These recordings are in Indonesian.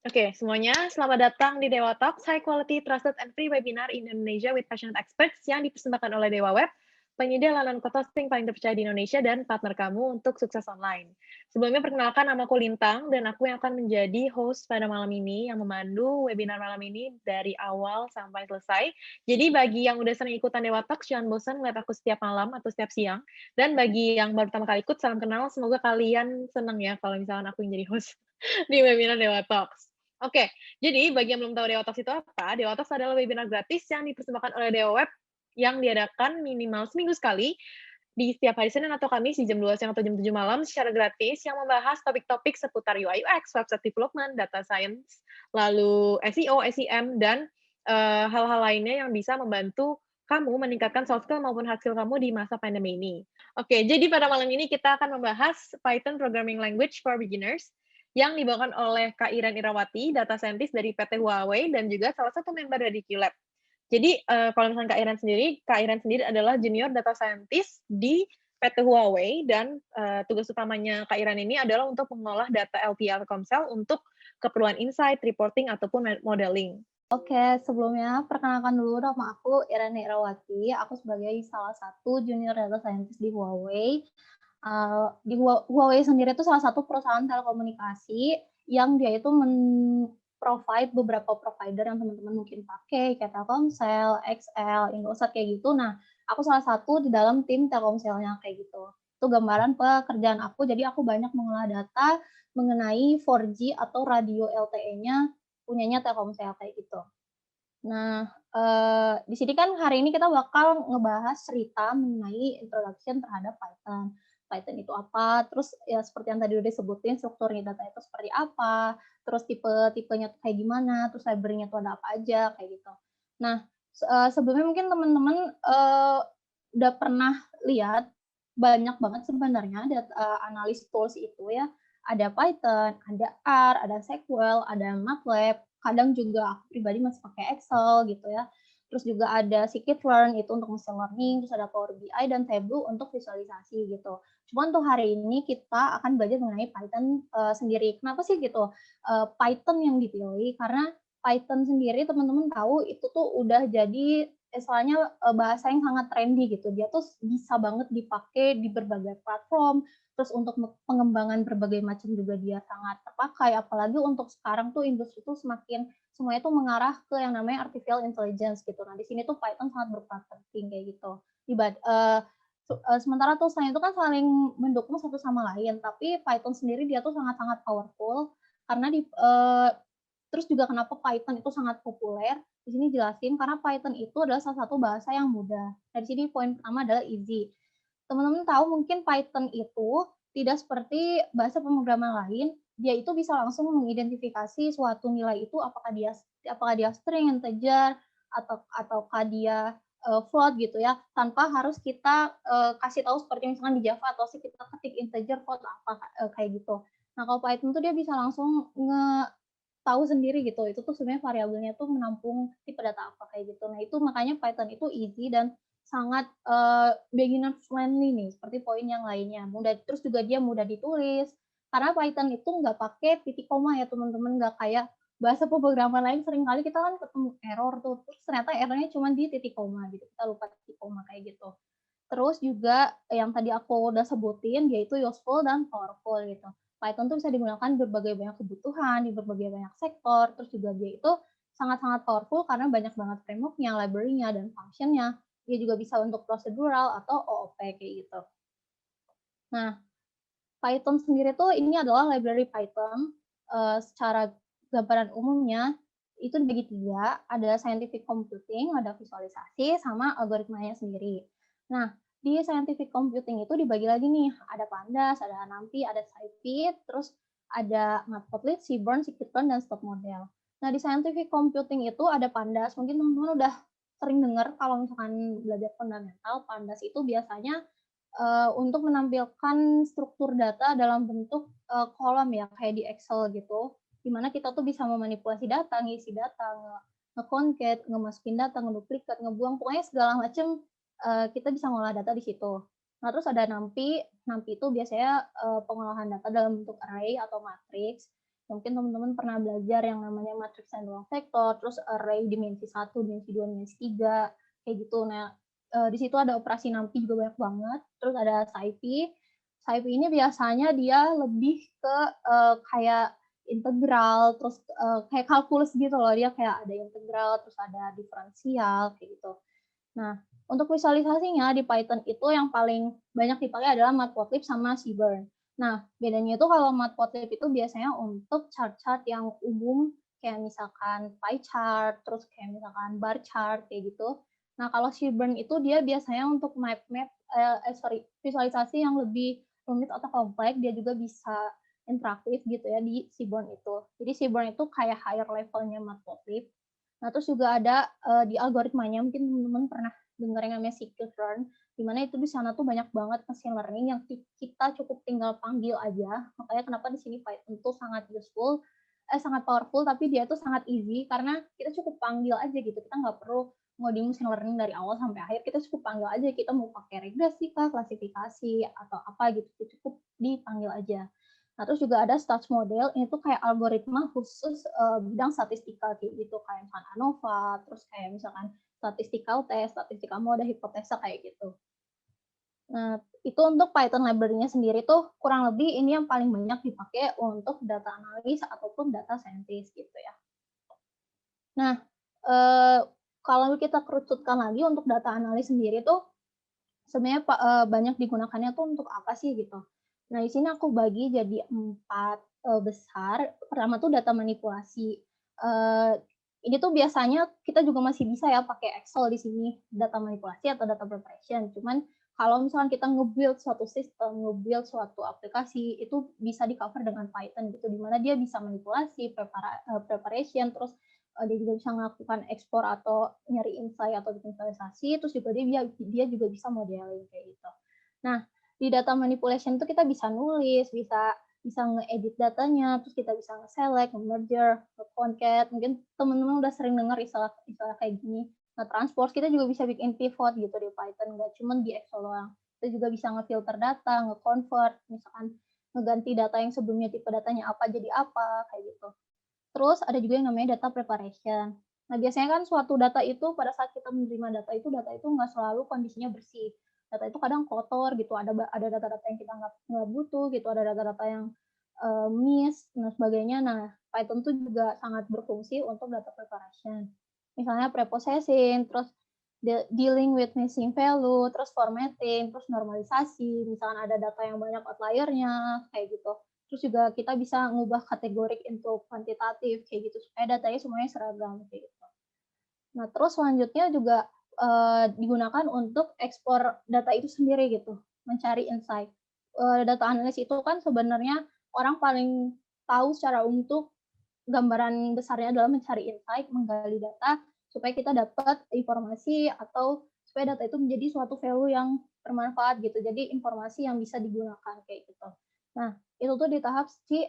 Oke, semuanya selamat datang di Dewa Talks, high quality, trusted, and free webinar in Indonesia with passionate experts yang dipersembahkan oleh Dewa Web, penyedia layanan hosting paling terpercaya di Indonesia dan partner kamu untuk sukses online. Sebelumnya perkenalkan namaku Lintang dan aku yang akan menjadi host pada malam ini yang memandu webinar malam ini dari awal sampai selesai. Jadi bagi yang udah sering ikutan Dewa Talks, jangan bosan melihat aku setiap malam atau setiap siang. Dan bagi yang baru pertama kali ikut, salam kenal. Semoga kalian senang ya kalau misalkan aku yang jadi host di webinar Dewa Talks. Oke, jadi bagi yang belum tahu Dewa Talks itu apa, Dewa Talks adalah webinar gratis yang dipersembahkan oleh Dewa Web yang diadakan minimal seminggu sekali di setiap hari Senin atau Kamis di jam 2 siang atau jam 7 malam secara gratis yang membahas topik-topik seputar UI UX, website development, data science, lalu SEO, SEM, dan hal-hal lainnya yang bisa membantu kamu meningkatkan soft skill maupun hard skill kamu di masa pandemi ini. Oke, jadi pada malam ini kita akan membahas Python Programming Language for Beginners yang dibawakan oleh Kak Iren Irawati, data scientist dari PT Huawei, dan juga salah satu member dari QLab. Jadi, kalau misalnya Kak Iren sendiri adalah junior data scientist di PT Huawei dan, tugas utamanya Kak Iren ini adalah untuk mengolah data LPR Telkomsel untuk keperluan insight, reporting, ataupun modeling. Oke, sebelumnya perkenalkan dulu nama aku Irene Irawati. Aku sebagai salah satu junior data scientist di Huawei. Di Huawei sendiri itu salah satu perusahaan telekomunikasi yang dia itu provide beberapa provider yang teman-teman mungkin pakai, kayak Telkomsel, XL, Indosat kayak gitu. Nah, aku salah satu di dalam tim Telkomselnya kayak gitu. Itu gambaran pekerjaan aku. Jadi aku banyak mengolah data mengenai 4G atau radio LTE-nya punyanya Telkomsel kayak gitu. Nah, di sini kan hari ini kita bakal ngebahas cerita mengenai introduction terhadap Python. Python itu apa, terus ya seperti yang tadi udah disebutin strukturnya data itu seperti apa, terus tipe-tipenya tuh kayak gimana, terus library-nya tuh ada apa aja, kayak gitu. Nah, sebelumnya mungkin teman-teman, udah pernah lihat banyak banget sebenarnya analis tools itu ya, ada Python, ada R, ada SQL, ada MATLAB, kadang juga aku pribadi masih pakai Excel gitu ya. Terus juga ada scikit-learn itu untuk machine learning, terus ada Power BI dan Tableau untuk visualisasi gitu. Cuman untuk hari ini kita akan belajar mengenai Python sendiri. Kenapa sih gitu Python yang dipilih? Karena Python sendiri teman-teman tahu itu tuh udah jadi istilahnya bahasa yang sangat trendy gitu. Dia tuh bisa banget dipakai di berbagai platform, terus untuk pengembangan berbagai macam juga dia sangat terpakai, apalagi untuk sekarang tuh industri tuh semakin semuanya tuh mengarah ke yang namanya artificial intelligence gitu. Nah, di sini tuh Python sangat berperan penting kayak gitu. Sementara tuh selain itu kan saling mendukung satu sama lain, tapi Python sendiri dia tuh sangat-sangat powerful karena terus juga kenapa Python itu sangat populer, di sini jelasin karena Python itu adalah salah satu bahasa yang mudah. Nah, di sini poin pertama adalah easy. Teman-teman tahu mungkin Python itu tidak seperti bahasa pemrograman lain, dia itu bisa langsung mengidentifikasi suatu nilai itu apakah dia string, integer, ataukah dia float gitu ya, tanpa harus kita kasih tahu seperti misalkan di Java atau sih kita ketik integer, float apa kayak gitu. Nah, kalau Python tuh dia bisa langsung tahu sendiri gitu, itu tuh sebenarnya variabelnya tuh menampung tipe data apa kayak gitu. Nah, itu makanya Python itu easy dan sangat beginner friendly nih, seperti poin yang lainnya. Mudah, terus juga dia mudah ditulis. Karena Python itu nggak pakai titik koma ya teman-teman, nggak kayak bahasa pemrograman lain seringkali kita kan ketemu error tuh, terus ternyata errornya cuma di titik koma gitu, kita lupa titik koma kayak gitu. Terus juga yang tadi aku udah sebutin yaitu useful dan powerful gitu. Python tuh bisa digunakan di berbagai banyak kebutuhan, di berbagai banyak sektor, terus juga dia itu sangat-sangat powerful karena banyak banget framework-nya, library-nya, dan function-nya. Dia juga bisa untuk procedural atau OOP kayak gitu. Nah, Python sendiri tuh ini adalah library Python secara gambaran umumnya itu dibagi tiga, ada scientific computing, ada visualisasi, sama algoritmanya sendiri. Nah, di scientific computing itu dibagi lagi nih, ada Pandas, ada NumPy, ada Scipit, terus ada Matplotlib, Seaborn, Scikit-learn, dan Stop Model. Nah, di scientific computing itu ada Pandas, mungkin teman-teman udah sering dengar kalau misalkan belajar fundamental, Pandas itu biasanya untuk menampilkan struktur data dalam bentuk kolom ya, kayak di Excel gitu, di mana kita tuh bisa memanipulasi data, ngisi data, nge-concat, ngemasukin data, ngeduplikat, ngebuang, pokoknya segala macam kita bisa ngolah data di situ. Nah, terus ada NumPy. NumPy itu biasanya pengolahan data dalam bentuk array atau matrix. Mungkin teman-teman pernah belajar yang namanya matriks dan ruang vektor, terus array dimensi 1, dimensi 2, dimensi 3, kayak gitu. Nah, di situ ada operasi NumPy juga banyak banget, terus ada SciPy. SciPy ini biasanya dia lebih ke kayak integral, terus kayak kalkulus gitu loh, dia kayak ada integral, terus ada diferensial, kayak gitu. Nah, untuk visualisasinya di Python itu yang paling banyak dipakai adalah Matplotlib sama Seaborn. Nah, bedanya itu kalau Matplotlib itu biasanya untuk chart-chart yang umum, kayak misalkan pie chart, terus kayak misalkan bar chart, kayak gitu. Nah, kalau Seaborn itu dia biasanya untuk visualisasi yang lebih rumit atau kompleks, dia juga bisa interaktif gitu ya di Seaborn itu. Jadi Seaborn itu kayak higher levelnya Matplotlib. Nah, terus juga ada di algoritmanya, mungkin teman-teman pernah dengar yang namanya scikit-learn, di mana itu di sana tuh banyak banget machine learning yang kita cukup tinggal panggil aja. Makanya kenapa di sini Python tuh sangat useful, sangat powerful, tapi dia tuh sangat easy karena kita cukup panggil aja gitu. Kita nggak perlu ngoding machine learning dari awal sampai akhir, kita cukup panggil aja, kita mau pakai regresi kah, klasifikasi, atau apa gitu, cukup dipanggil aja. Nah, terus juga ada stats model, itu kayak algoritma khusus bidang statistika kayak gitu, kayak misalkan ANOVA, terus kayak misalkan statistical test, statistika model, hipotesa kayak gitu. Nah, itu untuk Python library-nya sendiri tuh kurang lebih ini yang paling banyak dipakai untuk data analis ataupun data scientist gitu ya. Nah, kalau kita kerucutkan lagi untuk data analis sendiri tuh sebenarnya banyak digunakannya tuh untuk apa sih gitu. Nah, di sini aku bagi jadi 4 besar. Pertama tuh data manipulasi. Ini tuh biasanya kita juga masih bisa ya pakai Excel di sini, data manipulasi atau data preparation. Cuman kalau misalkan kita nge-build suatu sistem, nge-build suatu aplikasi, itu bisa di-cover dengan Python gitu, di mana dia bisa manipulasi, preparation, terus dia juga bisa melakukan ekspor atau nyari insight atau bikin visualisasi, terus juga dia juga bisa modeling kayak gitu. Nah, di data manipulation itu kita bisa nulis, bisa nge-edit datanya, terus kita bisa nge-select, nge-merger, nge-concat. Mungkin teman-teman udah sering dengar istilah kayak gini. Nge-transpose, kita juga bisa bikin pivot gitu di Python, nggak cuma di Excel doang. Kita juga bisa nge-filter data, nge-convert, misalkan ngeganti data yang sebelumnya tipe datanya apa jadi apa, kayak gitu. Terus ada juga yang namanya data preparation. Nah, biasanya kan suatu data itu pada saat kita menerima data itu nggak selalu kondisinya bersih. Data itu kadang kotor gitu, ada data-data yang kita nggak butuh gitu, ada data-data yang miss dan sebagainya. Nah, Python tuh juga sangat berfungsi untuk data preparation. Misalnya preprocessing, terus dealing with missing value, terus formatting, terus normalisasi, misalnya ada data yang banyak outlier-nya, kayak gitu. Terus juga kita bisa ngubah kategorik into kuantitatif, kayak gitu, supaya datanya semuanya seragam, kayak gitu. Nah, terus selanjutnya juga digunakan untuk ekspor data itu sendiri gitu, mencari insight. Data analis itu kan sebenarnya orang paling tahu secara untuk gambaran besarnya adalah mencari insight, menggali data, supaya kita dapat informasi atau supaya data itu menjadi suatu value yang bermanfaat gitu. Jadi informasi yang bisa digunakan kayak gitu. Nah, itu tuh di tahap si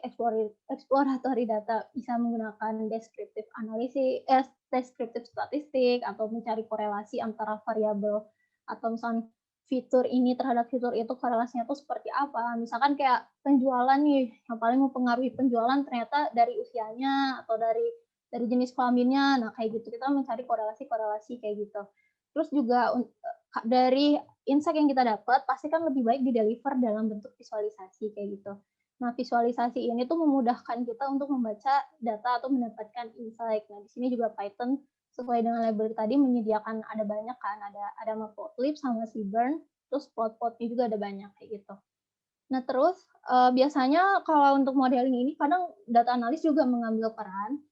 exploratory data, bisa menggunakan descriptive analisis, descriptive statistik, atau mencari korelasi antara variabel, atau misalnya fitur ini terhadap fitur itu korelasinya tuh seperti apa. Misalkan kayak penjualan nih, yang paling mempengaruhi penjualan ternyata dari usianya atau dari jenis kelaminnya. Nah, kayak gitu kita mencari korelasi-korelasi kayak gitu. Terus juga dari insight yang kita dapat pasti kan lebih baik di-deliver dalam bentuk visualisasi kayak gitu. Nah, visualisasi ini tuh memudahkan kita untuk membaca data atau mendapatkan insight. Nah, di sini juga Python sesuai dengan library tadi menyediakan ada banyak kan, ada Matplotlib sama Seaborn, terus plot-plotnya juga ada banyak kayak gitu. Nah, terus biasanya kalau untuk modeling ini kadang data analis juga mengambil peran,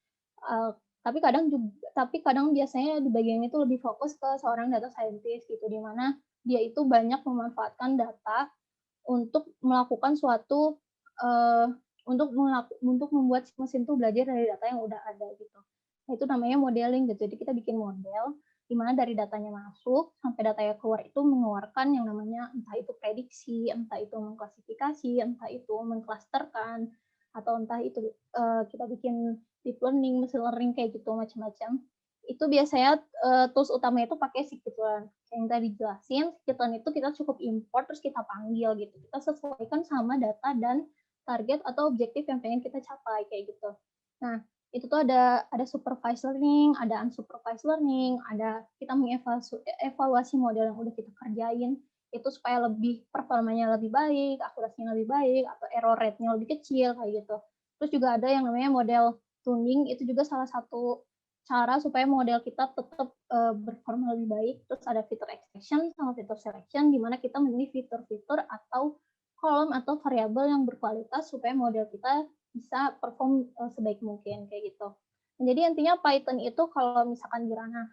tapi kadang biasanya di bagian itu lebih fokus ke seorang data scientist gitu, di mana dia itu banyak memanfaatkan data untuk melakukan suatu untuk membuat mesin itu belajar dari data yang udah ada gitu. Nah, itu namanya modeling gitu. Jadi kita bikin model di mana dari datanya masuk sampai datanya keluar itu mengeluarkan yang namanya entah itu prediksi, entah itu mengklasifikasi, entah itu mengklasterkan, atau entah itu kita bikin deep learning, machine learning kayak gitu macam-macam. Itu biasanya tools utamanya itu pakai scikit-learn. Yang tadi jelasin, scikit-learn itu kita cukup import terus kita panggil gitu. Kita sesuaikan sama data dan target atau objektif yang pengen kita capai kayak gitu. Nah, itu tuh ada supervised learning, ada unsupervised learning, ada kita mengevaluasi model yang udah kita kerjain itu supaya lebih performanya lebih baik, akurasinya lebih baik, atau error rate-nya lebih kecil kayak gitu. Terus juga ada yang namanya model tuning, itu juga salah satu cara supaya model kita tetap berperforma lebih baik. Terus ada fitur extraction sama fitur selection, di mana kita memilih fitur-fitur atau kolom atau variabel yang berkualitas supaya model kita bisa perform sebaik mungkin kayak gitu. Jadi intinya Python itu kalau misalkan di ranah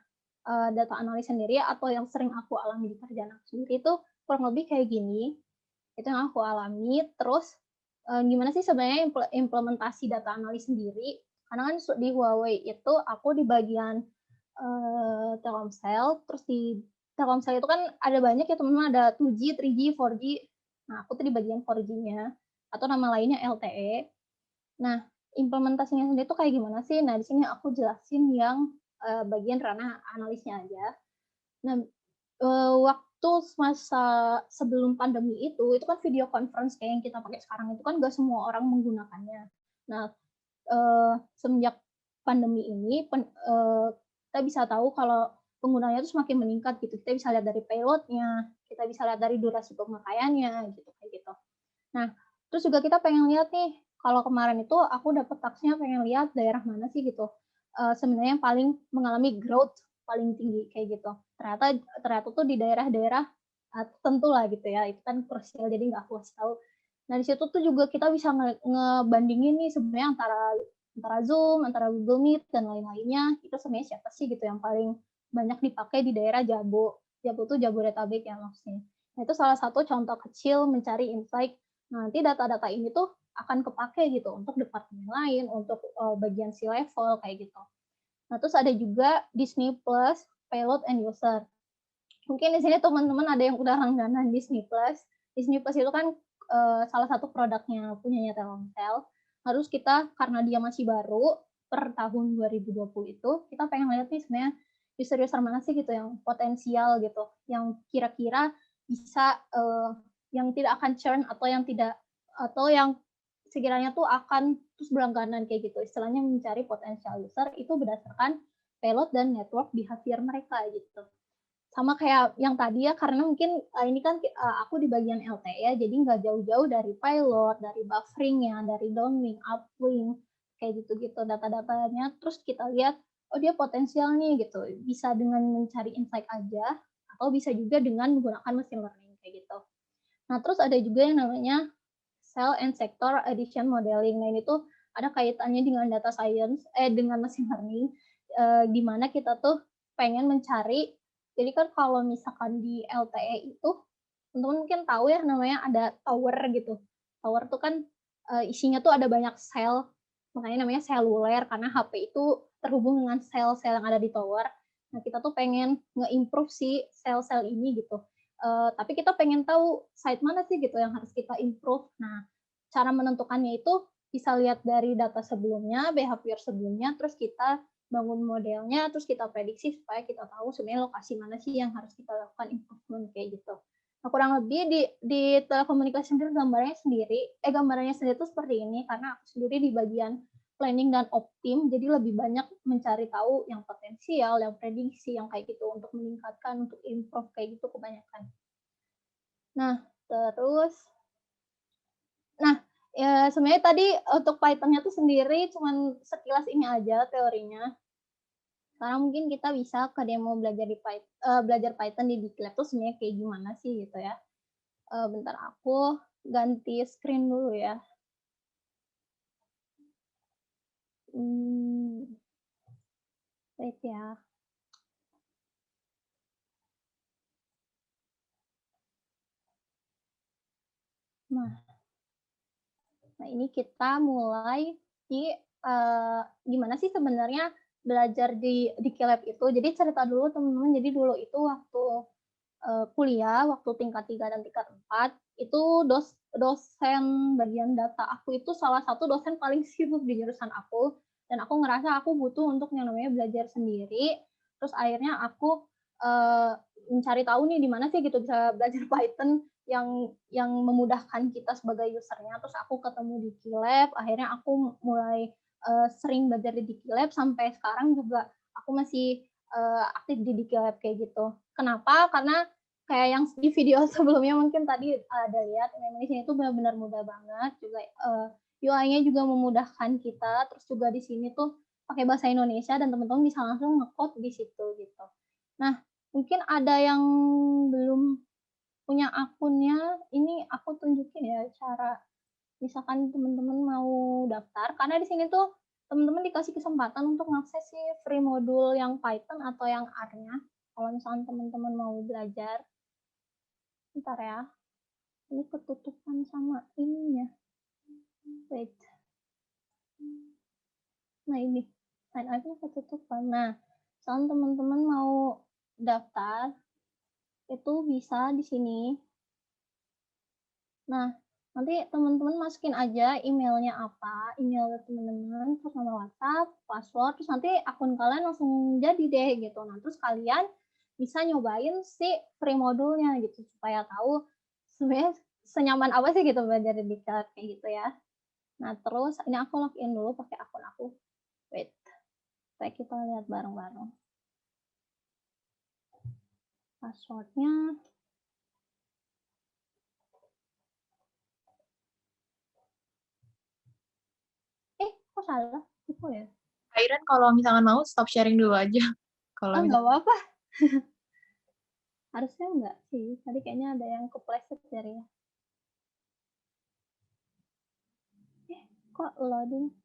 data analis sendiri atau yang sering aku alami di kerjaan aku sendiri itu kurang lebih kayak gini. Itu yang aku alami. Terus gimana sih sebenarnya implementasi data analis sendiri? Karena kan di Huawei itu aku di bagian Telkomsel, terus di Telkomsel itu kan ada banyak ya teman-teman, ada 2G, 3G, 4G. Nah, aku tuh di bagian 4G-nya atau nama lainnya LTE. Nah, implementasinya sendiri tuh kayak gimana sih? Nah, di sini aku jelasin yang bagian ranah analisnya aja. Nah, waktu masa sebelum pandemi itu kan video conference kayak yang kita pakai sekarang itu kan nggak semua orang menggunakannya. Nah, semenjak pandemi ini kita bisa tahu kalau penggunanya itu semakin meningkat gitu. Kita bisa lihat dari payload-nya, kita bisa lihat dari durasi pemakaiannya gitu kayak gitu. Nah, terus juga kita pengen lihat nih, kalau kemarin itu aku dapat tasknya pengen lihat daerah mana sih gitu, sebenarnya yang paling mengalami growth paling tinggi kayak gitu. Ternyata tuh di daerah-daerah tertentu lah gitu ya, itu kan krusial jadi nggak aku kasih tahu. Nah, di situ tuh juga kita bisa ngebandingin nih sebenarnya antara Zoom, antara Google Meet dan lain-lainnya, itu sebenarnya siapa sih gitu yang paling banyak dipakai di daerah Jabo. Jabo tuh Jabodetabek ya maksudnya. Nah, itu salah satu contoh kecil mencari insight. Nanti data-data ini tuh akan kepake gitu untuk departemen lain, untuk bagian C-level kayak gitu. Nah, terus ada juga Disney Plus, Payload and User. Mungkin di sini teman-teman ada yang udah langganan Disney Plus. Disney Plus itu kan salah satu produknya punyanya Telkomsel. Harus kita karena dia masih baru per tahun 2020 itu, kita pengen lihat nih sebenarnya user-user mana sih gitu yang potensial gitu, yang kira-kira bisa yang tidak akan churn atau yang sekiranya tuh akan terus berlangganan kayak gitu. Istilahnya mencari potensial user itu berdasarkan payload dan network behavior mereka gitu. Sama kayak yang tadi ya, karena mungkin ini kan aku di bagian LTE ya, jadi nggak jauh-jauh dari payload, dari buffering-nya, dari downlink, uplink, kayak gitu-gitu data-datanya. Terus kita lihat, oh dia potensial nih gitu, bisa dengan mencari insight aja, atau bisa juga dengan menggunakan machine learning kayak gitu. Nah, terus ada juga yang namanya cell and sector addition modeling. Nah, ini tuh ada kaitannya dengan data science, dengan machine learning, di mana kita tuh pengen mencari, jadi kan kalau misalkan di LTE itu, teman-teman mungkin tahu ya namanya ada tower gitu. Tower tuh kan isinya tuh ada banyak sel, makanya namanya seluler karena HP itu terhubung dengan sel-sel yang ada di tower. Nah, kita tuh pengen nge-improve si sel-sel ini gitu. Tapi kita pengen tahu site mana sih gitu yang harus kita improve. Nah, cara menentukannya itu bisa lihat dari data sebelumnya, behavior sebelumnya, terus kita bangun modelnya, terus kita prediksi supaya kita tahu sebenarnya lokasi mana sih yang harus kita lakukan improvement kayak gitu. Nah, kurang lebih di telekomunikasi sendiri gambarannya sendiri itu seperti ini, karena aku sendiri di bagian planning dan optim, jadi lebih banyak mencari tahu yang potensial, yang prediksi, yang kayak gitu untuk meningkatkan, untuk improve kayak gitu kebanyakan. Nah, terus, ya sebenarnya tadi untuk Python-nya tuh sendiri cuman sekilas ini aja teorinya. Sekarang mungkin kita bisa ke demo belajar Python di Diklab tuh sebenarnya kayak gimana sih gitu ya. Bentar aku ganti screen dulu ya. Wait ya. Nah, ini kita mulai di gimana sih sebenarnya belajar di Diklab itu. Jadi cerita dulu teman-teman, jadi dulu itu waktu kuliah, waktu tingkat 3 dan tingkat 4, itu dosen bagian data aku itu salah satu dosen paling sibuk di jurusan aku, dan aku ngerasa aku butuh untuk yang namanya belajar sendiri. Terus akhirnya aku mencari tahu nih di mana sih gitu bisa belajar Python. yang memudahkan kita sebagai usernya. Terus aku ketemu di Qlab, akhirnya aku mulai sering belajar di Qlab sampai sekarang juga aku masih aktif di Qlab kayak gitu. Kenapa? Karena kayak yang di video sebelumnya mungkin tadi ada lihat, memang di sini tuh benar-benar mudah banget. Juga UI-nya juga memudahkan kita. Terus juga di sini tuh pakai bahasa Indonesia dan teman-teman bisa langsung nge-code di situ gitu. Nah, mungkin ada yang belum punya akunnya, ini aku tunjukin ya cara misalkan teman-teman mau daftar, karena di sini tuh teman-teman dikasih kesempatan untuk mengakses si free modul yang Python atau yang R-nya. Kalau misalkan teman-teman mau belajar, bentar ya, ini ketutupan sama ininya. Wait. Nah ini, sign up-nya ketutupan. Nah, misalkan teman-teman mau daftar, itu bisa di sini. Nah, nanti teman-teman masukin aja emailnya apa, email teman-teman, terus nomor WhatsApp, password, terus nanti akun kalian langsung jadi deh gitu. Nah, terus kalian bisa nyobain si free modulnya gitu, supaya tahu sebenarnya senyaman apa sih gitu belajar di Qlab kayak gitu ya. Nah, terus ini aku login dulu pakai akun aku. Wait, supaya kita lihat bareng-bareng. Passwordnya. Kok salah? Itu ya? Airan kalau misalkan mau stop sharing dulu aja. Kalau Nggak apa-apa. Harusnya enggak sih. Tadi kayaknya ada yang kepleset jarinya. Kok loading?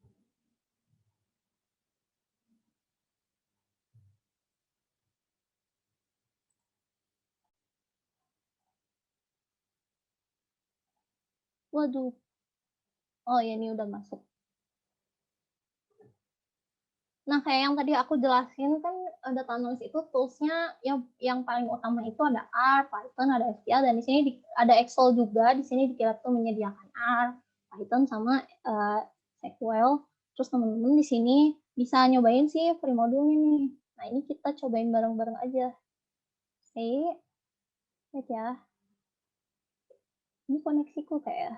Waduh. Oh ya, ini udah masuk. Nah, kayak yang tadi aku jelasin kan, data analysis itu tools-nya yang paling utama itu ada R, Python, ada SQL, dan di sini ada Excel juga. Di sini di Qlab tuh menyediakan R, Python, sama SQL. Terus teman-teman di sini bisa nyobain sih free modulnya nih. Nah, ini kita cobain bareng-bareng aja. Oke, lihat ya. Ini koneksiku kayak.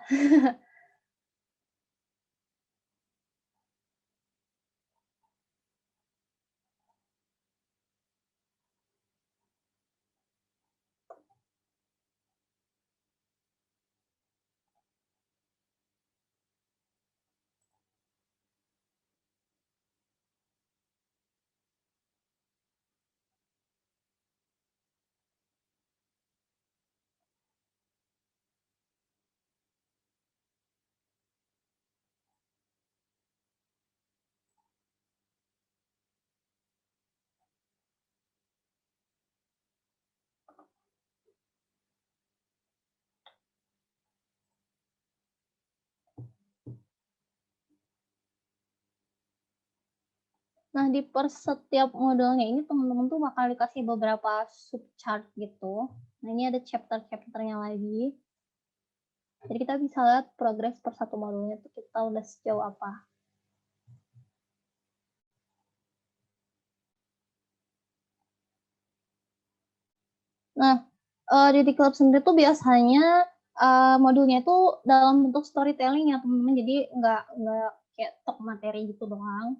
Nah, di per setiap modulnya ini teman-teman tuh bakal dikasih beberapa subchart gitu. Nah, ini ada chapter-chapternya lagi. Jadi kita bisa lihat progres per satu modulnya tuh kita udah sejauh apa. Nah, di Qlab sendiri tuh biasanya modulnya itu dalam bentuk storytelling ya teman-teman. Jadi nggak kayak talk materi gitu doang.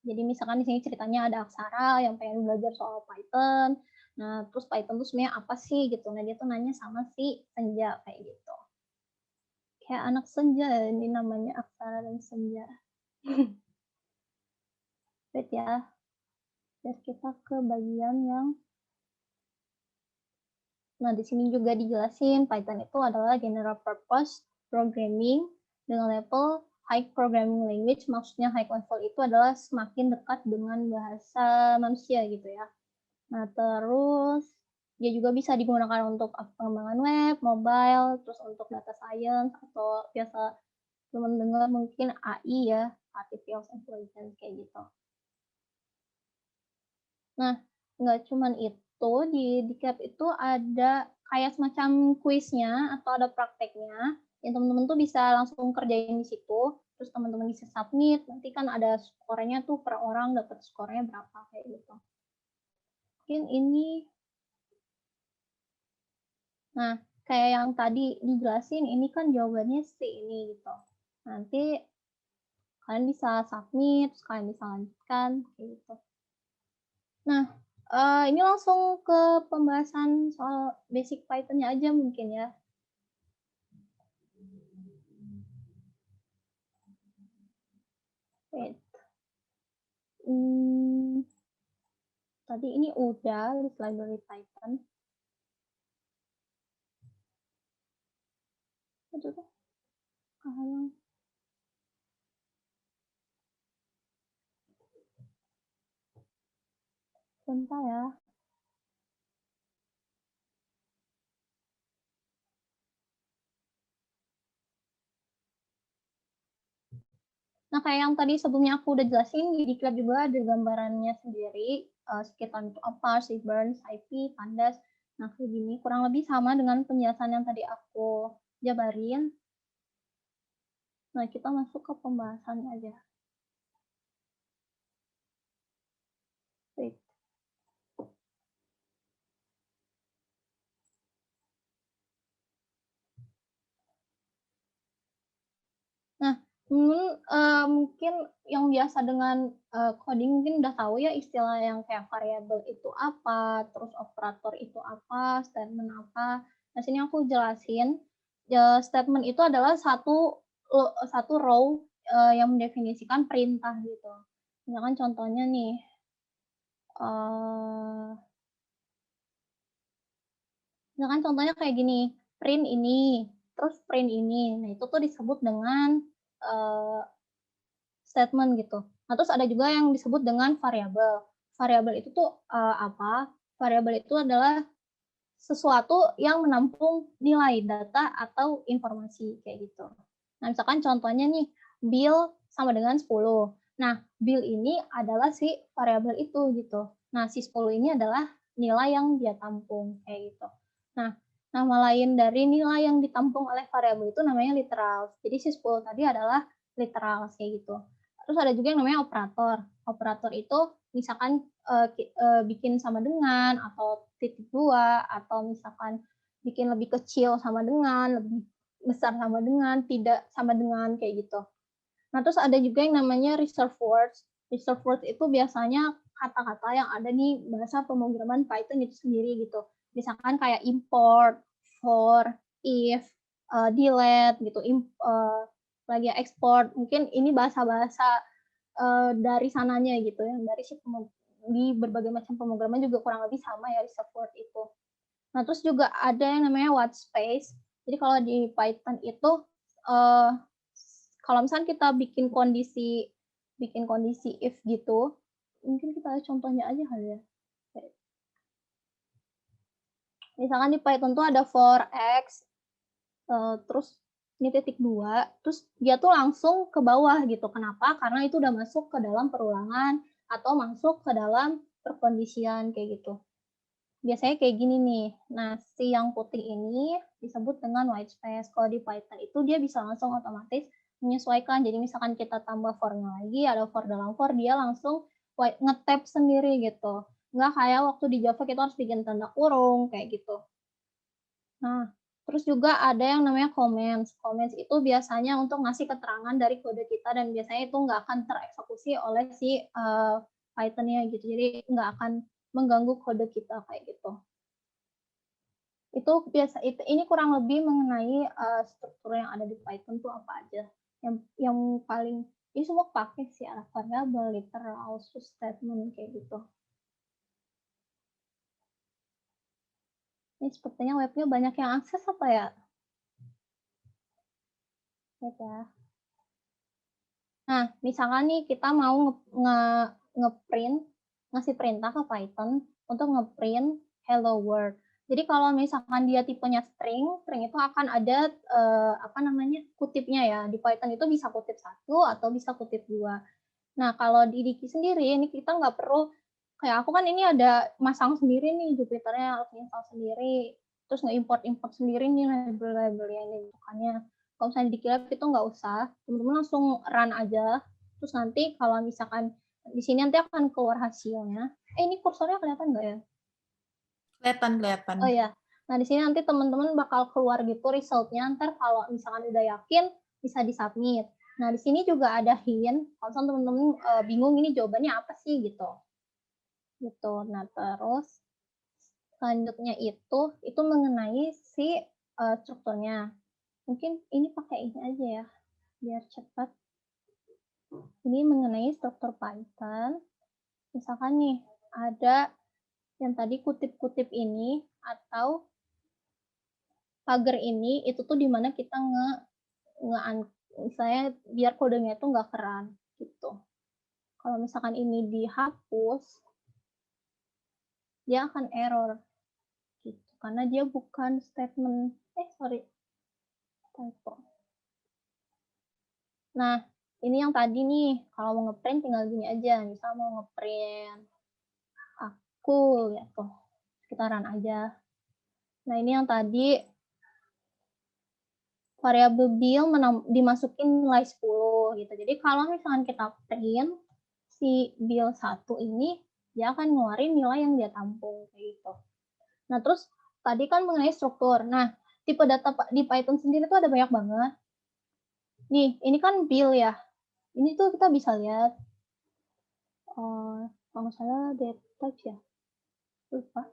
Jadi misalkan di sini ceritanya ada Aksara yang pengen belajar soal Python. Nah, terus Python tuh sebenarnya apa sih gitu. Nah, dia tuh nanya sama si Senja kayak gitu. Kayak anak senja ya, ini namanya Aksara dan Senja. Wait ya, biar kita ke bagian yang. Nah, di sini juga dijelasin Python itu adalah general purpose programming dengan level high programming language. Maksudnya high level itu adalah semakin dekat dengan bahasa manusia gitu ya. Nah, terus dia juga bisa digunakan untuk pengembangan web, mobile, terus untuk data science, atau biasa teman-teman mungkin AI ya, artificial intelligence kayak gitu. Nah, nggak cuman itu, di Qlab itu ada kayak semacam kuisnya atau ada prakteknya, yang teman-teman tuh bisa langsung kerjain di situ, terus teman-teman bisa submit, nanti kan ada skornya tuh per orang dapat skornya berapa kayak gitu. Mungkin ini. Nah, kayak yang tadi dijelasin, ini kan jawabannya C ini gitu. Nanti kalian bisa submit, terus kalian bisa lanjutkan kayak gitu. Nah, ini langsung ke pembahasan soal basic Python-nya aja mungkin ya. Wait. Tadi ini udah list library Python. Itu tuh. Bentar ya. Nah, kayak yang tadi sebelumnya aku udah jelasin, di Diklat juga ada gambarannya sendiri, sekitar itu apa, Seaborn, IP, Pandas. Nah, kayak gini, kurang lebih sama dengan penjelasan yang tadi aku jabarin. Nah, kita masuk ke pembahasannya aja. Wait. Nah, mungkin yang biasa dengan coding mungkin udah tahu ya istilah yang kayak variabel itu apa, terus operator itu apa, statement apa. Nah, sini aku jelasin. Statement itu adalah satu row yang mendefinisikan perintah gitu. Misalkan contohnya nih, misalkan contohnya kayak gini, print ini, terus print ini. Nah, itu tuh disebut dengan statement gitu. Nah, terus ada juga yang disebut dengan variabel. Variabel itu tuh apa? Variabel itu adalah sesuatu yang menampung nilai data atau informasi kayak gitu. Nah, misalkan contohnya nih, bill sama dengan 10. Nah, bill ini adalah si variabel itu gitu. Nah, si 10 ini adalah nilai yang dia tampung kayak gitu. Nah, nama lain dari nilai yang ditampung oleh variabel itu namanya literal. Jadi si 10 tadi adalah literal kayak gitu. Terus ada juga yang namanya operator. Operator itu misalkan bikin sama dengan atau titik dua atau misalkan bikin lebih kecil sama dengan, lebih besar sama dengan, tidak sama dengan kayak gitu. Nah, terus ada juga yang namanya reserve words. Reserve words itu biasanya kata-kata yang ada di bahasa pemrograman Python itu sendiri gitu. Misalkan kayak import, for, if, delete gitu, lagi export. Mungkin ini bahasa-bahasa dari sananya gitu ya, dari si di berbagai macam pemrograman juga kurang lebih sama ya reserve word itu. Nah, terus juga ada yang namanya whitespace. Jadi kalau di Python itu kalau misalnya kita bikin kondisi if gitu, mungkin kita contohnya aja kali ya. Misalkan di Python tuh ada for x, terus ini titik 2, terus dia tuh langsung ke bawah gitu. Kenapa? Karena itu udah masuk ke dalam perulangan atau masuk ke dalam perkondisian kayak gitu. Biasanya kayak gini nih. Nah, si yang putih ini disebut dengan whitespace. Kalau di Python itu dia bisa langsung otomatis menyesuaikan. Jadi misalkan kita tambah for-nya lagi, ada for dalam for, dia langsung nge-tab sendiri gitu. Nggak kayak waktu di Java kita harus bikin tanda kurung, kayak gitu. Nah, terus juga ada yang namanya comments. Comments itu biasanya untuk ngasih keterangan dari kode kita dan biasanya itu nggak akan tereksekusi oleh si Python-nya gitu. Jadi nggak akan mengganggu kode kita kayak gitu. Itu ini kurang lebih mengenai struktur yang ada di Python tuh apa aja. Yang paling ini semua pakai sih arah variabel, literal, statement kayak gitu. Ini sepertinya webnya banyak yang akses apa ya? Ya. Nah, misalkan nih kita mau nge-print, ngasih perintah ke Python untuk nge-print hello world. Jadi kalau misalkan dia tipenya string, string itu akan ada kutipnya ya. Di Python itu bisa kutip 1 atau bisa kutip 2. Nah, kalau di Diki sendiri, ini kita nggak perlu, kayak aku kan ini ada masang sendiri nih, Jupyternya harus install sendiri, terus nge-import sendiri nih label-label yang dibutuhkannya. Kalau misalnya di Dikilab itu nggak usah, teman-teman langsung run aja, terus nanti kalau misalkan di sini nanti akan keluar hasilnya. Ini kursornya kelihatan nggak ya? Kelihatan. Oh ya, Nah, di sini nanti teman-teman bakal keluar gitu resultnya. Ntar kalau misalkan udah yakin, bisa di-submit. Nah, di sini juga ada hint. Kalau teman-teman bingung ini jawabannya apa sih gitu. Gitu. Nah, terus selanjutnya itu mengenai si strukturnya. Mungkin ini pakai ini aja ya, biar cepat. Ini mengenai struktur Python. Misalkan nih, ada yang tadi kutip-kutip ini, atau pagar ini, itu tuh dimana kita misalnya biar kodenya itu nggak keren, gitu. Kalau misalkan ini dihapus, dia akan error, gitu. Karena dia bukan statement, typo. Nah, ini yang tadi nih, kalau mau ngeprint tinggal gini aja. Misal mau ngeprint aku, ya tuh, kita run aja. Nah, ini yang tadi variabel bil dimasukin nilai 10 gitu. Jadi kalau misalkan kita print si bil 1 ini, dia akan ngeluarin nilai yang dia tampung kayak gitu. Nah, terus tadi kan mengenai struktur. Nah, tipe data di Python sendiri tuh ada banyak banget. Nih, ini kan bil ya. Ini tuh kita bisa lihat kalau nggak salah data ya. Lupa.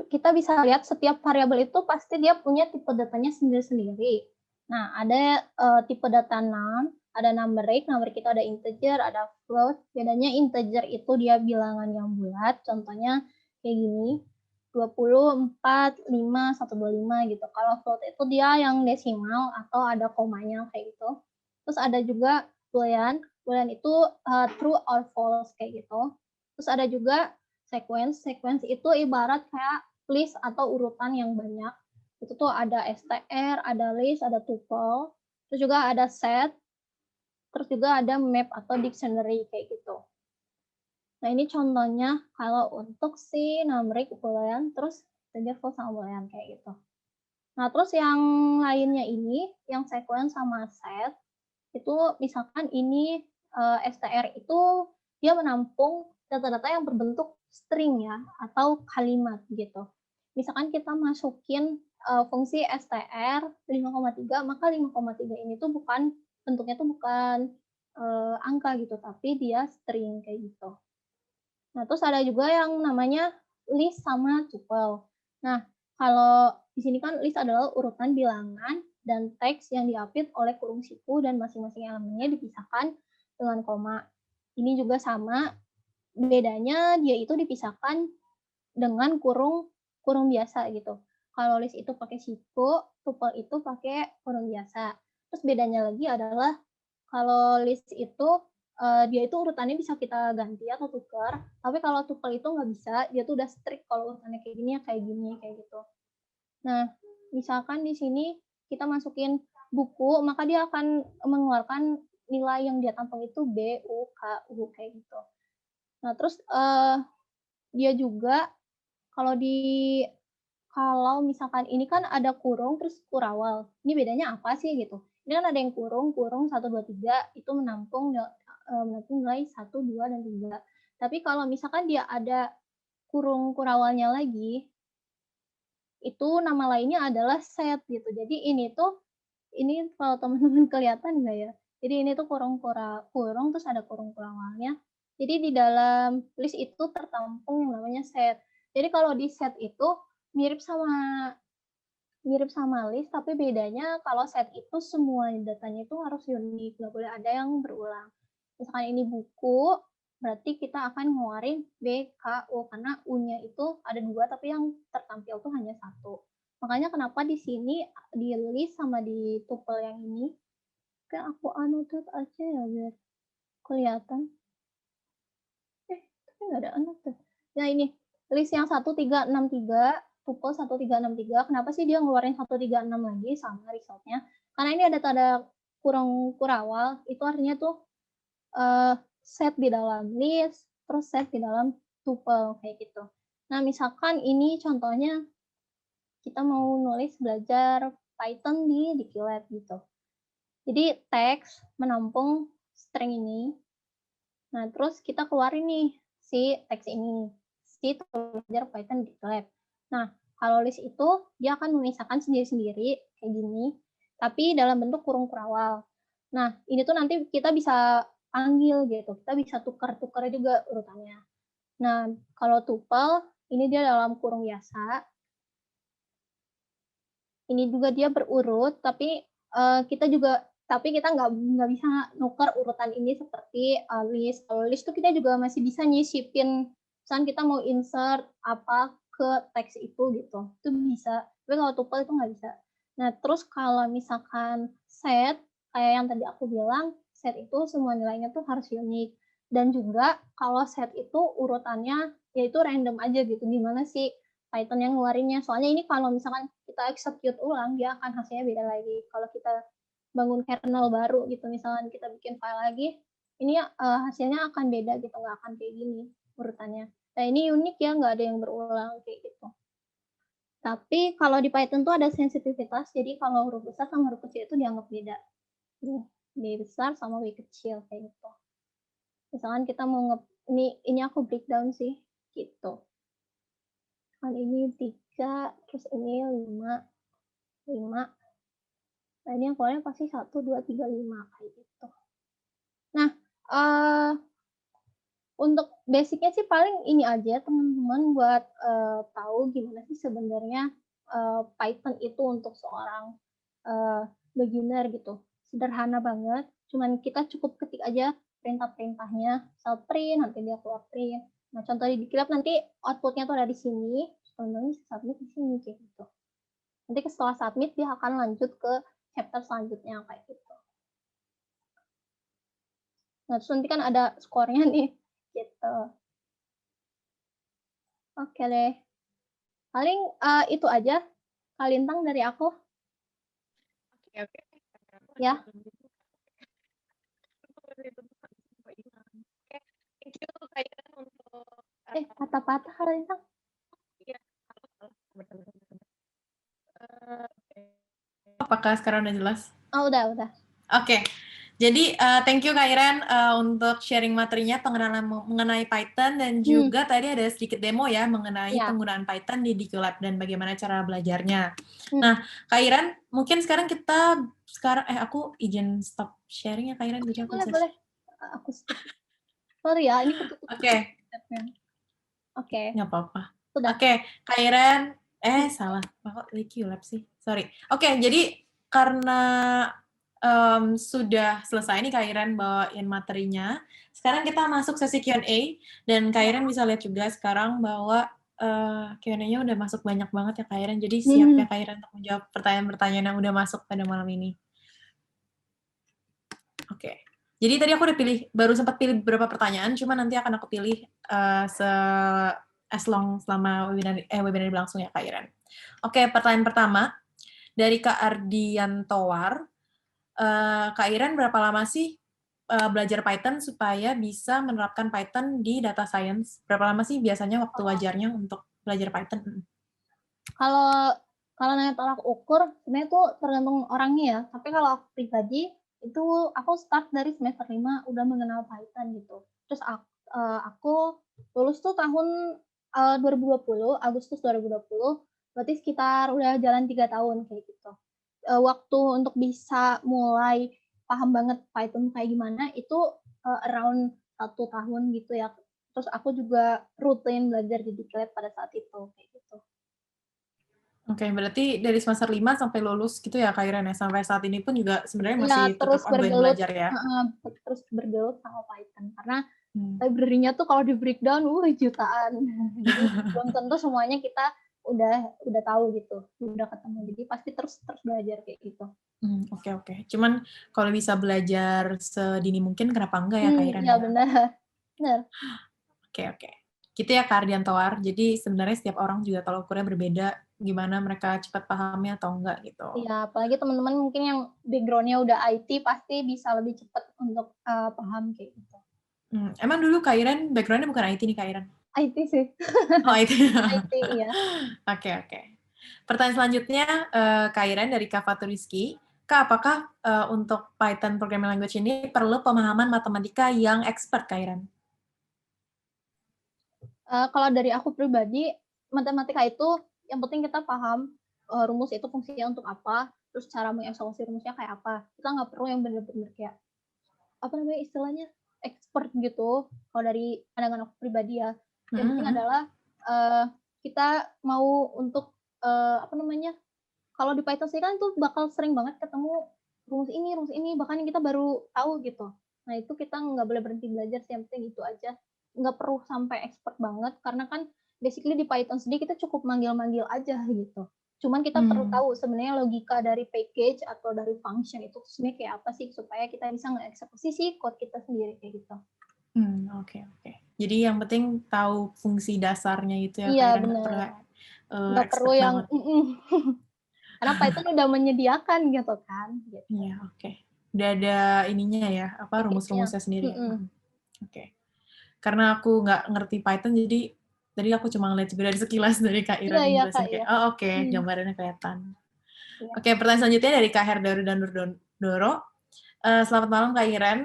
Kita bisa lihat setiap variabel itu pasti dia punya tipe datanya sendiri-sendiri. Nah, ada tipe data none, ada numeric itu ada integer, ada float. Bedanya integer itu dia bilangan yang bulat, contohnya kayak gini, 20, 4, 5, 125 gitu. Kalau float itu dia yang desimal atau ada komanya kayak gitu. Terus ada juga boolean, boolean itu true or false kayak gitu. Terus ada juga sequence itu ibarat kayak list atau urutan yang banyak. Itu tuh ada str, ada list, ada tuple, terus juga ada set, terus juga ada map atau dictionary kayak gitu. Nah, ini contohnya kalau untuk si numeric boolean, terus integer false sama boolean kayak gitu. Nah, terus yang lainnya ini, yang sequence sama set, itu misalkan ini str itu dia menampung data-data yang berbentuk string ya, atau kalimat gitu. Misalkan kita masukin fungsi str 5,3, maka 5,3 ini tuh bentuknya tuh bukan angka gitu, tapi dia string kayak gitu. Nah, terus ada juga yang namanya list sama tuple. Nah, kalau di sini kan list adalah urutan bilangan dan teks yang diapit oleh kurung siku dan masing-masing elemennya dipisahkan dengan koma. Ini juga sama, bedanya dia itu dipisahkan dengan kurung biasa gitu. Kalau list itu pakai siku, tuple itu pakai kurung biasa. Terus bedanya lagi adalah kalau list itu dia itu urutannya bisa kita ganti atau tukar, tapi kalau tuple itu nggak bisa, dia tuh udah strict kalau urutannya kayak gini ya kayak gini kayak gitu. Nah, misalkan di sini kita masukin buku, maka dia akan mengeluarkan nilai yang dia tampung itu B, U, K, U kayak gitu. Nah, terus dia juga kalau misalkan ini kan ada kurung terus kurawal. Ini bedanya apa sih gitu? Ini kan ada yang kurung 1, 2, 3 itu menampung nilai 1, 2, dan 3. Tapi kalau misalkan dia ada kurung kurawalnya lagi, itu nama lainnya adalah set gitu. Jadi ini kalau teman-teman kelihatan nggak ya? Jadi ini tuh kurung terus ada kurung kurawalnya. Jadi di dalam list itu tertampung yang namanya set. Jadi kalau di set itu mirip sama list, tapi bedanya kalau set itu semua datanya itu harus unik, nggak boleh ada yang berulang. Misalkan ini buku, berarti kita akan ngeluarin B, K, U, karena U-nya itu ada 2, tapi yang tertampil tuh hanya 1. Makanya kenapa di sini, di list sama di tuple yang ini, kan aku annotate aja ya biar kelihatan. Tapi nggak ada annotate. Nah ini, list yang 1363, tuple 1363, kenapa sih dia ngeluarin 136 lagi sama resultnya? Karena ini ada tanda kurang kurawal, itu artinya tuh set di dalam list, terus set di dalam tuple kayak gitu. Nah, misalkan ini contohnya kita mau nulis belajar Python di Qlet gitu. Jadi teks menampung string ini. Nah, terus kita keluarin nih si teks ini. si tool belajar Python di GitLab. Nah, kalau list itu dia akan memisahkan sendiri-sendiri kayak gini, tapi dalam bentuk kurung kurawal. Nah, ini tuh nanti kita bisa panggil gitu, kita bisa tukar-tukar juga urutannya. Nah, kalau tuple ini dia dalam kurung biasa. Ini juga dia berurut, tapi kita nggak bisa nuker urutan ini seperti list. Kalau list tuh kita juga masih bisa nyisipin, misalkan kita mau insert apa ke teks itu gitu, itu bisa. Tapi kalau tuple itu nggak bisa. Nah, terus kalau misalkan set, kayak yang tadi aku bilang, set itu semua nilainya tuh harus unik. Dan juga kalau set itu urutannya yaitu random aja gitu, gimana sih Python yang ngeluarinnya. Soalnya ini kalau misalkan kita execute ulang, dia akan hasilnya beda lagi. Kalau kita bangun kernel baru gitu, misalkan kita bikin file lagi, ini hasilnya akan beda gitu, nggak akan kayak gini urutannya. Nah, ini unik ya, nggak ada yang berulang kayak gitu. Tapi kalau di Python tuh ada sensitivitas, jadi kalau huruf besar sama huruf kecil itu dianggap beda. B besar sama B kecil kayak gitu. Misalkan kita mau ini aku breakdown sih, gitu. Kan ini 3, terus ini 5. Nah, ini yang keluarnya pasti 1, 2, 3, 5 kayak gitu. Nah, untuk basicnya sih paling ini aja teman-teman buat tahu gimana sih sebenarnya Python itu untuk seorang beginner gitu. Sederhana banget, cuman kita cukup ketik aja perintah-perintahnya, misal print, nanti dia keluar print. Nah, contoh di GitLab nanti outputnya tuh ada di sini, teman-teman bisa submit di sini kayak gitu. Nanti setelah submit dia akan lanjut ke chapter selanjutnya kayak gitu. Nah, terus nanti kan ada skornya nih, gitu. Oke deh. Paling itu aja, Kak Lintang dari aku. Oke. Ya. Oke, thank you Kairan untuk Patah-patah Kak Lintang. Iya, apakah sekarang udah jelas? Oh, udah. Oke. Jadi thank you Kak Iren untuk sharing materinya pengenalan mengenai Python dan juga tadi ada sedikit demo ya mengenai penggunaan Python di GitLab dan bagaimana cara belajarnya. Nah, Kak Iren, mungkin sekarang aku izin stop sharing ya Kak Iren. Jadi aku boleh. Aku stop. Sorry ya, ini ketutup. Oke. Oke. Nggak apa-apa. Udah. Oke, Kak Iren. Salah. Kok GitLab sih? Sorry. Oke, jadi karena sudah selesai nih Kak Iren bawain materinya. Sekarang kita masuk sesi Q&A dan Kak Iren bisa lihat juga sekarang bahwa Q&A-nya udah masuk banyak banget ya Kak Iren. Jadi siap ya Kak Iren untuk menjawab pertanyaan-pertanyaan yang udah masuk pada malam ini. Oke. Jadi tadi aku udah baru sempat pilih beberapa pertanyaan, cuma nanti akan aku pilih selama webinar berlangsung ya Kak Iren. Oke, pertanyaan pertama dari Kak Ardiantowar. Kak Iren berapa lama sih belajar Python supaya bisa menerapkan Python di data science? Berapa lama sih biasanya waktu wajarnya untuk belajar Python? Kalau nanya tolak ukur, sebenarnya itu tergantung orangnya ya. Tapi kalau aku pribadi, itu aku start dari semester 5 udah mengenal Python gitu. Terus aku lulus tuh tahun 2020, Agustus 2020, berarti sekitar udah jalan 3 tahun kayak gitu. Waktu untuk bisa mulai paham banget Python kayak gimana, itu around 1 tahun gitu ya. Terus aku juga rutin belajar di GitLab pada saat itu kayak gitu. Oke, berarti dari semester 5 sampai lulus gitu ya Kak Iren ya? Sampai saat ini pun juga sebenarnya masih tetap ongoing belajar ya? Terus bergelut sama Python. Karena library-nya tuh kalau di breakdown, jutaan. Jadi belum tentu semuanya kita udah tahu gitu, udah ketemu. Jadi pasti terus belajar kayak gitu. Oke. Cuman kalau bisa belajar sedini mungkin, kenapa enggak ya Kak Iren? Iya, benar. Oke. Gitu ya Kak Ardiantowar. Jadi sebenarnya setiap orang juga tolak ukurnya berbeda, gimana mereka cepat pahamnya atau enggak gitu. Iya, apalagi teman-teman mungkin yang background-nya udah IT pasti bisa lebih cepat untuk paham kayak gitu. Emang dulu Kak Iren background-nya bukan IT nih Kak Iren? IT sih. Oh, IT. IT, iya. Oke. Pertanyaan selanjutnya, Kak Iren dari Kak Faturiski. Kak, apakah untuk Python Programming Language ini perlu pemahaman matematika yang expert, Kak Iren? Kalau dari aku pribadi, matematika itu yang penting kita paham, rumus itu fungsinya untuk apa, terus cara mengeksekusi rumusnya kayak apa. Kita nggak perlu yang bener-bener kayak, apa namanya istilahnya, expert gitu, kalau dari pandangan aku pribadi ya. Yang penting Mhm. adalah, eee, kita mau untuk, apa namanya, kalau di Python sendiri kan tuh bakal sering banget ketemu rumus ini, bahkan yang kita baru tahu gitu. Nah itu kita nggak boleh berhenti belajar sih, yang penting itu aja. Nggak perlu sampai expert banget, karena kan basically di Python sendiri kita cukup manggil-manggil aja gitu. Cuman kita perlu Hmm. tahu sebenarnya logika dari package atau dari function itu sebenarnya kayak apa sih, supaya kita bisa nge-eksekusi si code kita sendiri kayak gitu. Oke. Jadi yang penting tahu fungsi dasarnya itu ya, Kak Iya Iren, nggak perlu, bener, nggak perlu expert yang banget. karena Python udah menyediakan gitu kan, gitu. Iya, oke. Udah ada ininya ya, apa, Package-nya. rumus-rumusnya sendiri ya? Mhm. Oke. Karena aku nggak ngerti Python, jadi tadi aku cuma ngeliat juga dari sekilas dari Kak Iya Iren yang iya, Kak, jelasin kayak, iya. oh oke, Mhm, gambarannya kelihatan. iya. Oke, pertanyaan selanjutnya dari Kak Herdaru dan Nurdoro. Selamat malam Kak Iren.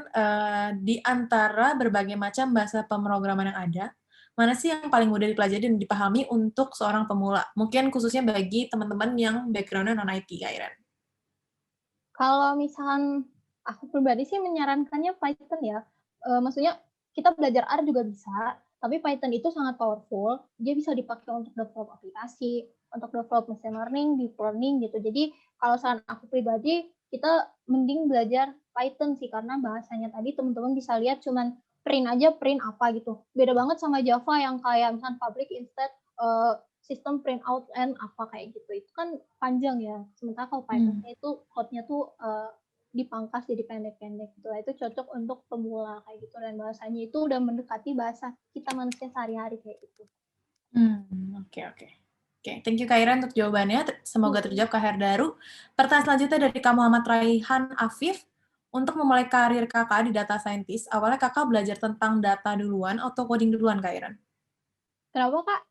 Di antara berbagai macam bahasa pemrograman yang ada, mana sih yang paling mudah dipelajari dan dipahami untuk seorang pemula? Mungkin khususnya bagi teman-teman yang background-nya non-IT, Kak Iren. Kalau misalkan aku pribadi sih menyarankannya Python ya, maksudnya kita belajar R juga bisa, tapi Python itu sangat powerful, dia bisa dipakai untuk develop aplikasi, untuk develop machine learning, deep learning gitu. Jadi kalau saran aku pribadi, kita mending belajar Python sih, karena bahasanya tadi teman-teman bisa lihat cuman print aja, print apa gitu. Beda banget sama Java yang kayak misalkan public instead, sistem print out and apa kayak gitu. Itu kan panjang ya. Sementara kalau Python itu code-nya tuh dipangkas jadi pendek-pendek gitu. Itu cocok untuk pemula kayak gitu, dan bahasanya itu udah mendekati bahasa kita manusia sehari-hari kayak gitu. Oke. Thank you Kak Ira untuk jawabannya. Semoga terjawab Kak Herdaru. Pertanyaan selanjutnya dari Kak Muhammad Raihan Afif. Untuk memulai karir kakak di data scientist, awalnya kakak belajar tentang data duluan atau coding duluan Kak Ira? Kenapa Kak?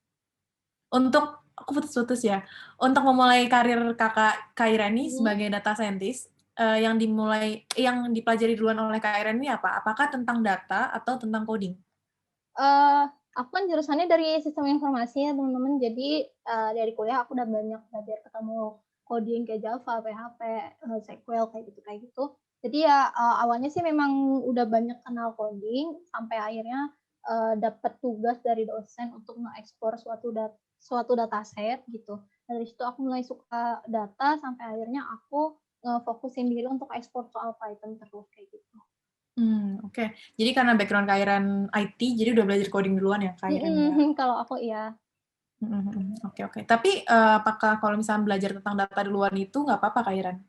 Untuk, aku putus-putus ya, untuk memulai karir kakak Kak Ira ini sebagai data scientist, yang dipelajari duluan oleh Kak Ira ini apa? Apakah tentang data atau tentang coding? Aku kan jurusannya dari sistem informasi ya teman-teman, jadi dari kuliah aku udah banyak belajar ketemu coding kayak Java, PHP, SQL kayak gitu. Jadi ya awalnya sih memang udah banyak kenal coding sampai akhirnya dapat tugas dari dosen untuk nge-explore suatu dataset gitu. Dari situ aku mulai suka data sampai akhirnya aku ngefokusin diri untuk ekspor soal Python terus kayak gitu. Oke. Jadi karena background Kak Iren IT, jadi udah belajar coding duluan ya Kak Iren ya? Kalau aku iya. Oke. Tapi apakah kalau misalnya belajar tentang data duluan itu nggak apa-apa Kak Iren?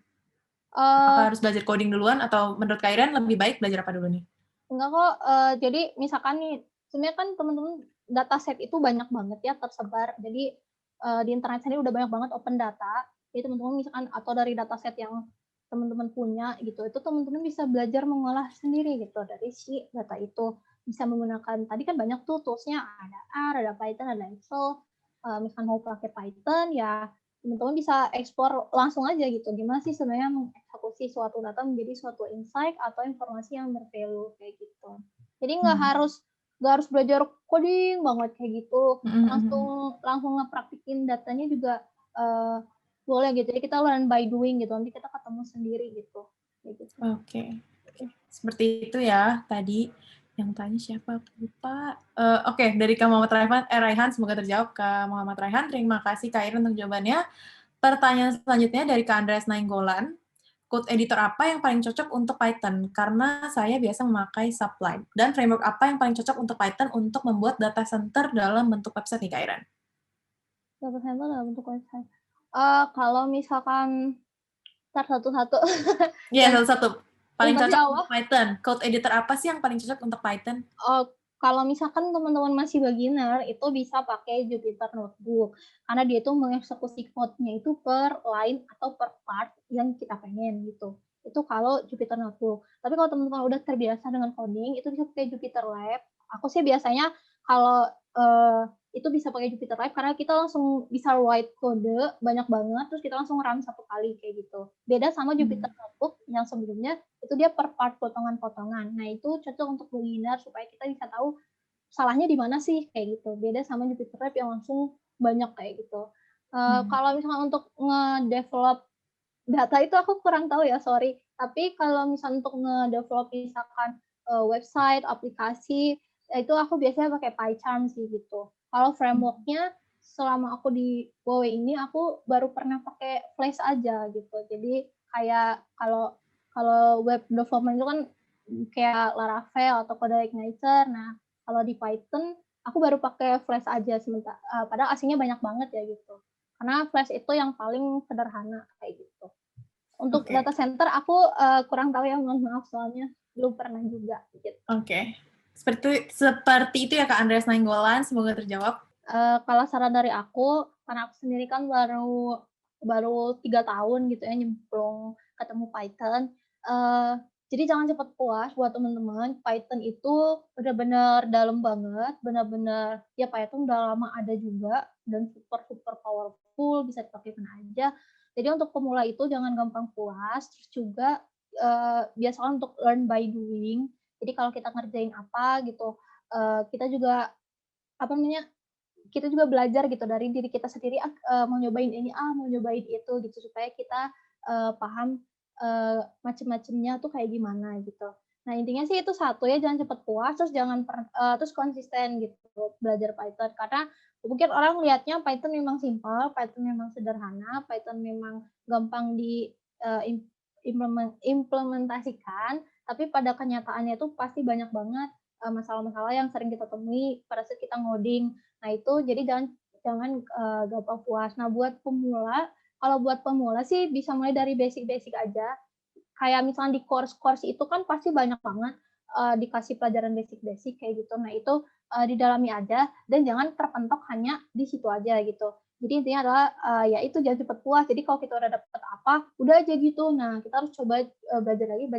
Uh, Apakah harus belajar coding duluan atau menurut Kak Iren lebih baik belajar apa dulu nih? Enggak kok, jadi misalkan nih, sebenarnya kan teman-teman dataset itu banyak banget ya tersebar. Jadi di internet sendiri udah banyak banget open data. Jadi teman-teman misalkan atau dari dataset yang teman-teman punya gitu, itu teman-teman bisa belajar mengolah sendiri gitu dari si data itu. Bisa menggunakan, tadi kan banyak tuh toolsnya, ada R, ada Python, ada Excel. Misalkan mau pakai Python ya teman-teman bisa ekspor langsung aja gitu. Gimana sih sebenarnya mengeksekusi suatu data menjadi suatu insight atau informasi yang bervalue kayak gitu. Jadi nggak harus belajar coding banget kayak gitu. Langsung ngepraktikin datanya juga boleh gitu. Jadi kita learn by doing gitu. Nanti kita ketemu sendiri gitu. Kayak gitu. Oke. Seperti itu ya tadi. Yang tanya siapa? Aku lupa. Oke, dari Kak Muhammad Raihan, semoga terjawab Kak Muhammad Raihan. Terima kasih Kak Iren untuk jawabannya. Pertanyaan selanjutnya dari Kak Andreas Nainggolan. Code editor apa yang paling cocok untuk Python? Karena saya biasa memakai Sublime. Dan framework apa yang paling cocok untuk Python untuk membuat data center dalam bentuk website nih Kak Iren? Data center dalam bentuk website. Kalau misalkan satu-satu. Iya, satu-satu. Paling Yang pasti cocok awal. untuk Python. Code editor apa sih yang paling cocok untuk Python? Kalau misalkan teman-teman masih beginner, itu bisa pakai Jupyter Notebook. Karena dia itu mengeksekusi code-nya itu per line atau per part yang kita pengen gitu. Itu kalau Jupyter Notebook. Tapi kalau teman-teman udah terbiasa dengan coding, itu bisa pakai Jupyter Lab. Aku sih biasanya kalau itu bisa pakai Jupyter Lab karena kita langsung bisa write kode banyak banget, terus kita langsung run satu kali kayak gitu. Beda sama Jupyter Notebook yang sebelumnya itu dia per part potongan-potongan. Nah, itu cocok untuk beginner supaya kita bisa tahu salahnya di mana sih kayak gitu. Beda sama Jupyter Lab yang langsung banyak kayak gitu. Kalau misalnya untuk nge-develop data itu aku kurang tahu ya, sorry. Tapi kalau misalnya untuk nge-develop misalkan website, aplikasi, itu aku biasanya pakai PyCharm sih gitu. Kalau frameworknya selama aku di Huawei ini aku baru pernah pakai Flash aja gitu. Jadi kayak kalau web development itu kan kayak Laravel atau CodeIgniter. Nah, kalau di Python aku baru pakai Flash aja sementara padahal aslinya banyak banget ya gitu. Karena Flash itu yang paling sederhana kayak gitu. Untuk data center aku kurang tahu ya, mohon maaf soalnya belum pernah juga gitu. Oke. Seperti itu ya Kak Andreas Nainggolan, semoga terjawab. Kalau saran dari aku, karena aku sendiri kan baru 3 tahun gitu ya nyemplung ketemu Python. Jadi jangan cepat puas buat teman-teman. Python itu benar-benar dalam banget, benar-benar ya Python udah lama ada juga dan super powerful, bisa dipakai mana aja. Jadi untuk pemula itu jangan gampang puas. Terus juga biasakan untuk learn by doing. Jadi kalau kita ngerjain apa gitu, kita juga kita juga belajar gitu dari diri kita sendiri, mau nyobain ini, mau nyobain itu gitu, supaya kita paham macem-macemnya tuh kayak gimana gitu. Nah intinya sih itu satu ya, jangan cepat puas, terus terus konsisten gitu belajar Python, karena mungkin orang lihatnya Python memang simpel, Python memang sederhana, Python memang gampang implementasikan, tapi pada kenyataannya itu pasti banyak banget masalah-masalah yang sering kita temui pada saat kita ngoding. Nah itu jadi jangan gampang puas. Nah kalau buat pemula sih bisa mulai dari basic-basic aja. Kayak misalnya di course itu kan pasti banyak banget dikasih pelajaran basic-basic kayak gitu. Nah itu didalami aja dan jangan terpentok hanya di situ aja gitu. Jadi intinya adalah ya itu jangan cepat puas. Jadi kalau kita udah dapet apa, udah aja gitu. Nah kita harus coba belajar lagi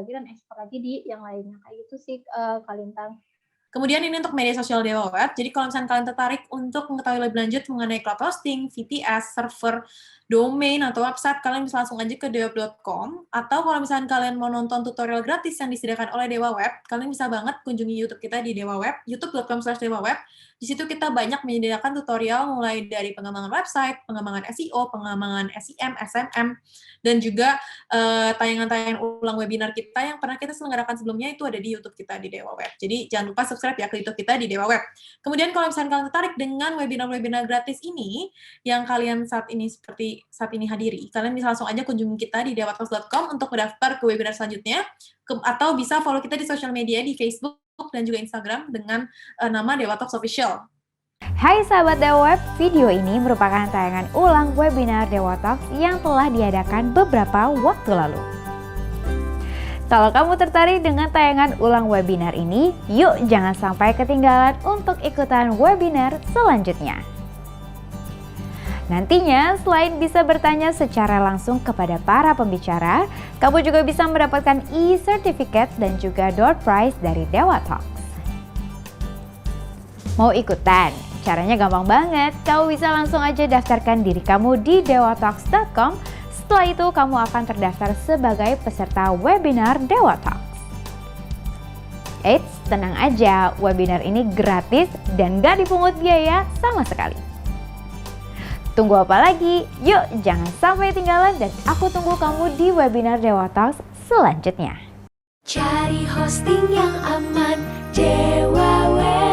dan ekspor lagi di yang lainnya. Kayak gitu sih Kak Lintang. Kemudian ini untuk media sosial Dewa Web. Jadi kalau misalnya kalian tertarik untuk mengetahui lebih lanjut mengenai cloud hosting, VPS, server, domain, atau website, kalian bisa langsung aja ke dewaweb.com. Atau kalau misalnya kalian mau nonton tutorial gratis yang disediakan oleh Dewa Web, kalian bisa banget kunjungi YouTube kita di Dewa Web, youtube.com/dewaweb. Di situ kita banyak menyediakan tutorial mulai dari pengembangan website, pengembangan SEO, pengembangan SEM, SMM, dan juga tayangan-tayangan ulang webinar kita yang pernah kita selenggarakan sebelumnya itu ada di YouTube kita di Dewa Web. Jadi jangan lupa subscribe ya ke YouTube kita di Dewa Web. Kemudian kalau misalnya kalian tertarik dengan webinar-webinar gratis ini yang kalian saat ini hadiri, kalian bisa langsung aja kunjungi kita di dewatalks.com untuk mendaftar ke webinar selanjutnya, atau bisa follow kita di sosial media di Facebook dan juga Instagram dengan nama Dewa Talks Official. Hai sahabat Dewa Web, video ini merupakan tayangan ulang webinar Dewa Talks yang telah diadakan beberapa waktu lalu. Kalau kamu tertarik dengan tayangan ulang webinar ini, yuk jangan sampai ketinggalan untuk ikutan webinar selanjutnya. Nantinya, selain bisa bertanya secara langsung kepada para pembicara, kamu juga bisa mendapatkan e-certificate dan juga door prize dari Dewa Talks. Mau ikutan? Caranya gampang banget, kamu bisa langsung aja daftarkan diri kamu di dewatalks.com. Setelah itu kamu akan terdaftar sebagai peserta webinar Dewa Talks. Eits, tenang aja, webinar ini gratis dan gak dipungut biaya sama sekali. Tunggu apa lagi? Yuk jangan sampai ketinggalan dan aku tunggu kamu di webinar Dewa Talks selanjutnya. Cari hosting yang aman, Dewa Web.